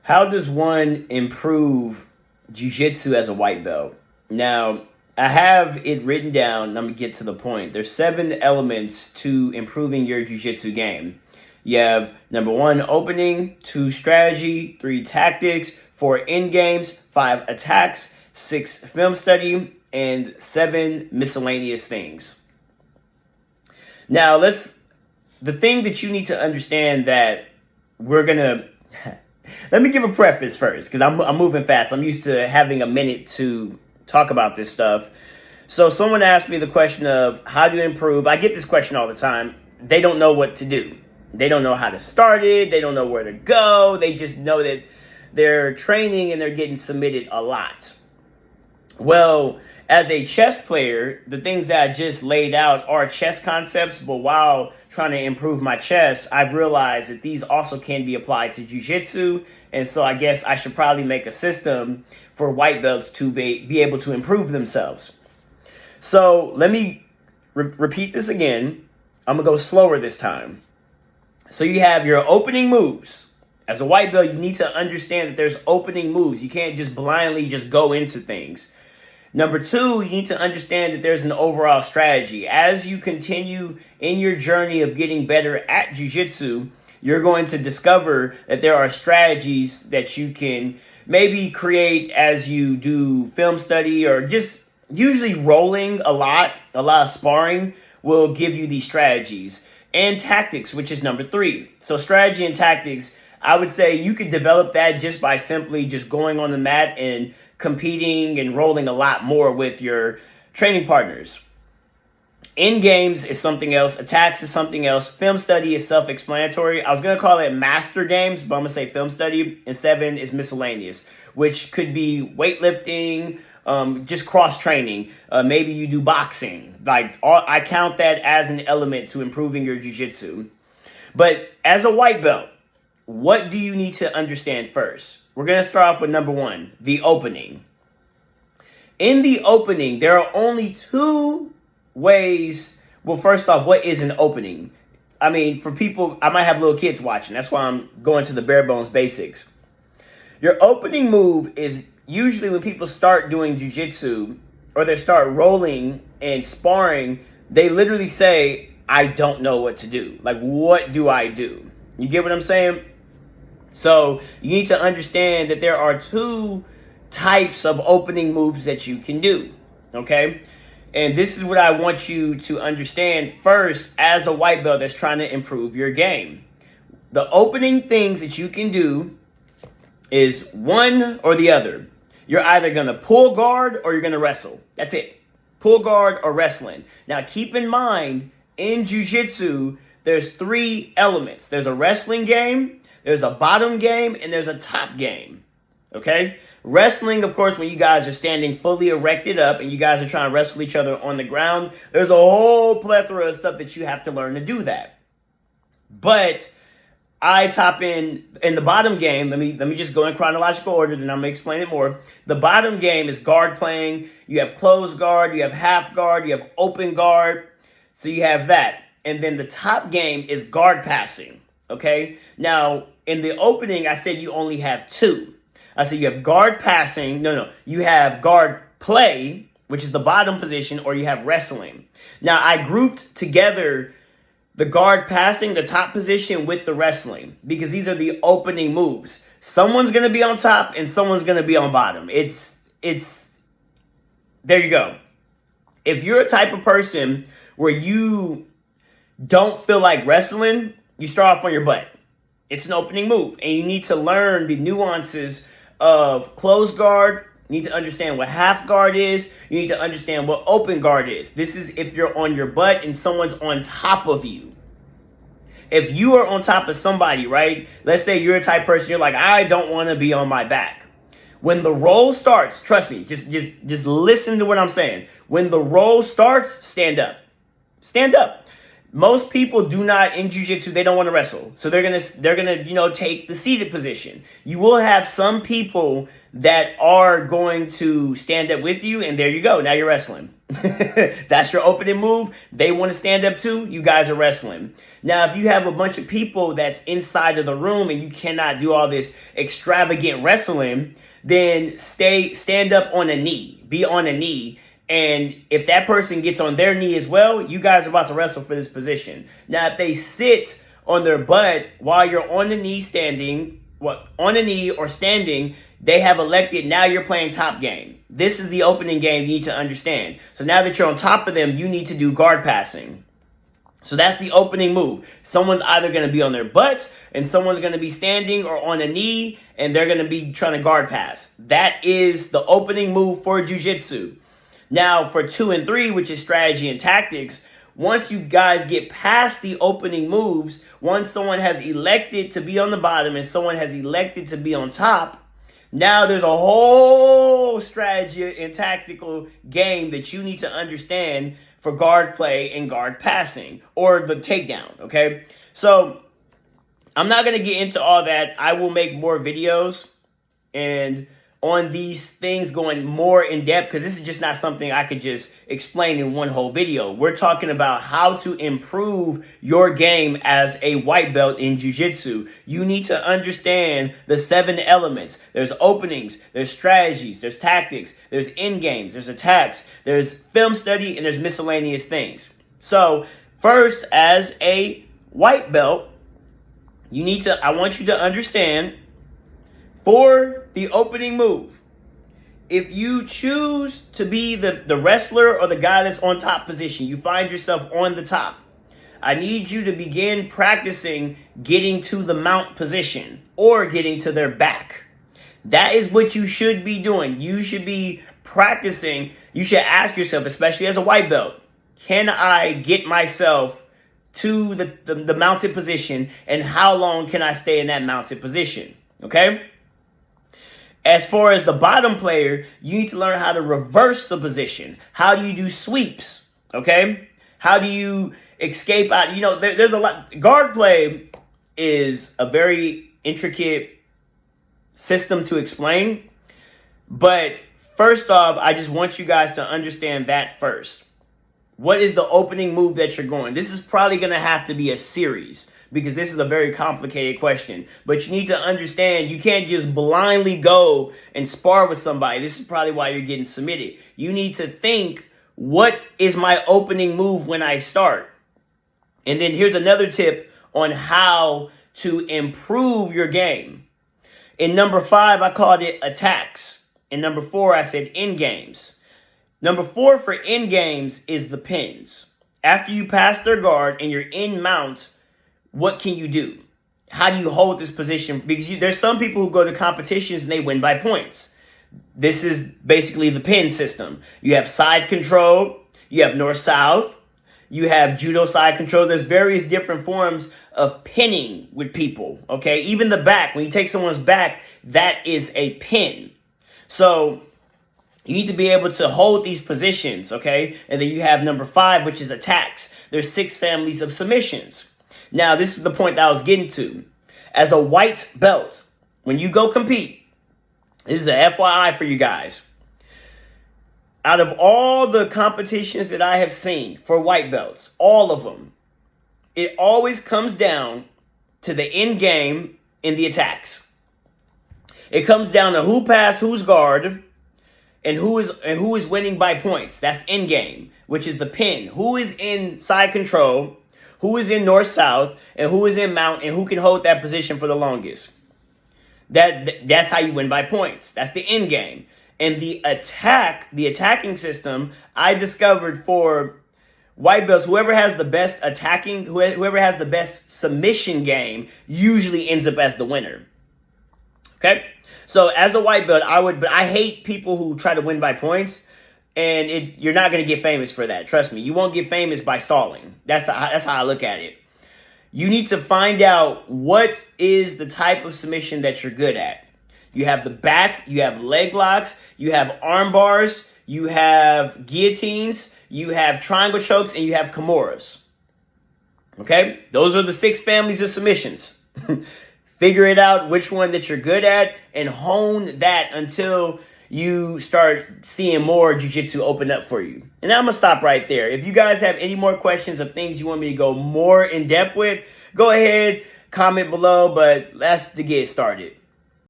How does one improve jiu-jitsu as a white belt? Now, I have it written down. Let me get to the point. There's 7 elements to improving your jiu-jitsu game. You have number 1, opening; 2, strategy; 3, tactics; 4, endgames; 5, attacks; 6, film study; and 7, miscellaneous things. Now, the thing that you need to understand that we're going to let me give a preface first, because I'm moving fast. I'm used to having a minute to talk about this stuff. So someone asked me the question of how to improve. I get this question all the time. They don't know what to do. They don't know how to start it. They don't know where to go. They just know that they're training and they're getting submitted a lot. Well, as a chess player, the things that I just laid out are chess concepts, but while trying to improve my chess, I've realized that these also can be applied to jiu-jitsu, and so I guess I should probably make a system for white belts to be able to improve themselves. So let me repeat this again. I'm going to go slower this time. So you have your opening moves. As a white belt, you need to understand that there's opening moves. You can't just blindly just go into things. Number 2, you need to understand that there's an overall strategy. As you continue in your journey of getting better at jiu-jitsu, you're going to discover that there are strategies that you can maybe create as you do film study, or just usually rolling a lot of sparring will give you these strategies. And tactics, which is number 3. So strategy and tactics, I would say you could develop that just by simply just going on the mat and competing and rolling a lot more with your training partners. Endgames is something else. Attacks is something else. Film study is self-explanatory. I was going to call it master games, but I'm going to say film study. And 7 is miscellaneous, which could be weightlifting, just cross-training. Maybe you do boxing. I count that as an element to improving your jiu-jitsu. But as a white belt, what do you need to understand first? We're going to start off with number 1, the opening. In the opening, there are only 2 ways. Well, first off, what is an opening? I mean, for people, I might have little kids watching. That's why I'm going to the bare bones basics. Your opening move is usually when people start doing jiu-jitsu or they start rolling and sparring, they literally say, I don't know what to do. Like, what do I do? You get what I'm saying? So you need to understand that there are 2 types of opening moves that you can do, okay? And this is what I want you to understand first as a white belt that's trying to improve your game. The opening things that you can do is one or the other. You're either going to pull guard or you're going to wrestle. That's it. Pull guard or wrestling. Now, keep in mind, in jiu-jitsu, there's 3 elements. There's a wrestling game, there's a bottom game, and there's a top game, okay? Wrestling, of course, when you guys are standing fully erected up and you guys are trying to wrestle each other on the ground, there's a whole plethora of stuff that you have to learn to do that. But I top in the bottom game. Let me just go in chronological order, then I'm going to explain it more. The bottom game is guard playing. You have closed guard, you have half guard, you have open guard. So you have that. And then the top game is guard passing, okay? Now, in the opening, I said you only have 2. I said you have guard passing. No. You have guard play, which is the bottom position, or you have wrestling. Now, I grouped together the guard passing, the top position, with the wrestling, because these are the opening moves. Someone's going to be on top and someone's going to be on bottom. It's there you go. If you're a type of person where you don't feel like wrestling, you start off on your butt. It's an opening move, and you need to learn the nuances of closed guard. You need to understand what half guard is. You need to understand what open guard is. This is if you're on your butt and someone's on top of you. If you are on top of somebody, right? Let's say you're a type of person, you're like, I don't want to be on my back. When the roll starts, trust me, just listen to what I'm saying. When the roll starts, stand up. Stand up. Most people do not in jiu-jitsu, they don't want to wrestle. So they're gonna take the seated position. You will have some people that are going to stand up with you, and there you go. Now you're wrestling. That's your opening move. They want to stand up too. You guys are wrestling. Now, if you have a bunch of people that's inside of the room and you cannot do all this extravagant wrestling, then stand up on a knee. Be on a knee. And if that person gets on their knee as well, you guys are about to wrestle for this position. Now, if they sit on their butt while you're on the knee on a knee or standing, they have elected now you're playing top game. This is the opening game you need to understand. So now that you're on top of them, you need to do guard passing. So that's the opening move. Someone's either going to be on their butt and someone's going to be standing or on a knee and they're going to be trying to guard pass. That is the opening move for jiu-jitsu. Now, for 2 and 3, which is strategy and tactics, once you guys get past the opening moves, once someone has elected to be on the bottom and someone has elected to be on top, now there's a whole strategy and tactical game that you need to understand for guard play and guard passing or the takedown, okay? So I'm not going to get into all that. I will make more videos and on these things going more in depth because this is just not something I could just explain in one whole video. We're talking about how to improve your game as a white belt in jiu-jitsu. You need to understand the 7 elements. There's openings, there's strategies, there's tactics, there's end games, there's attacks, there's film study, and there's miscellaneous things. So first, as a white belt, I want you to understand for the opening move, if you choose to be the wrestler or the guy that's on top position, you find yourself on the top, I need you to begin practicing getting to the mount position or getting to their back. That is what you should be doing. You should be practicing. You should ask yourself, especially as a white belt, can I get myself to the mounted position and how long can I stay in that mounted position? Okay? As far as the bottom player, you need to learn how to reverse the position. How do you do sweeps? Okay? How do you escape out? There's a lot. Guard play is a very intricate system to explain. But first off, I just want you guys to understand that first. What is the opening move that you're going? This is probably going to have to be a series, because this is a very complicated question. But you need to understand you can't just blindly go and spar with somebody. This is probably why you're getting submitted. You need to think, what is my opening move when I start? And then here's another tip on how to improve your game. In number 5, I called it attacks. In number 4, I said end games. Number 4 for end games is the pins. After you pass their guard and you're in mount, what can you do? How do you hold this position? Because there's some people who go to competitions and they win by points. This is basically the pin system. You have side control. You have north-south. You have judo side control. There's various different forms of pinning with people, okay? Even the back. When you take someone's back, that is a pin. So you need to be able to hold these positions, okay? And then you have number 5, which is attacks. There's 6 families of submissions. Now, this is the point that I was getting to. As a white belt, when you go compete, this is an FYI for you guys. Out of all the competitions that I have seen for white belts, all of them, it always comes down to the end game in the attacks. It comes down to who passed whose guard and who is winning by points. That's end game, which is the pin. Who is in side control, who is in north-south, and who is in mount, and who can hold that position for the longest. That's how you win by points. That's the end game. And the attacking system, I discovered for white belts, whoever has the best attacking, whoever has the best submission game, usually ends up as the winner. Okay? So as a white belt, I hate people who try to win by points. And you're not going to get famous for that. Trust me. You won't get famous by stalling. That's how I look at it. You need to find out what is the type of submission that you're good at. You have the back. You have leg locks. You have arm bars. You have guillotines. You have triangle chokes. And you have kimuras. Okay? Those are the 6 families of submissions. Figure it out which one that you're good at and hone that until you start seeing more jiu-jitsu open up for you. And I'm going to stop right there. If you guys have any more questions of things you want me to go more in depth with, go ahead, comment below, but let's get started.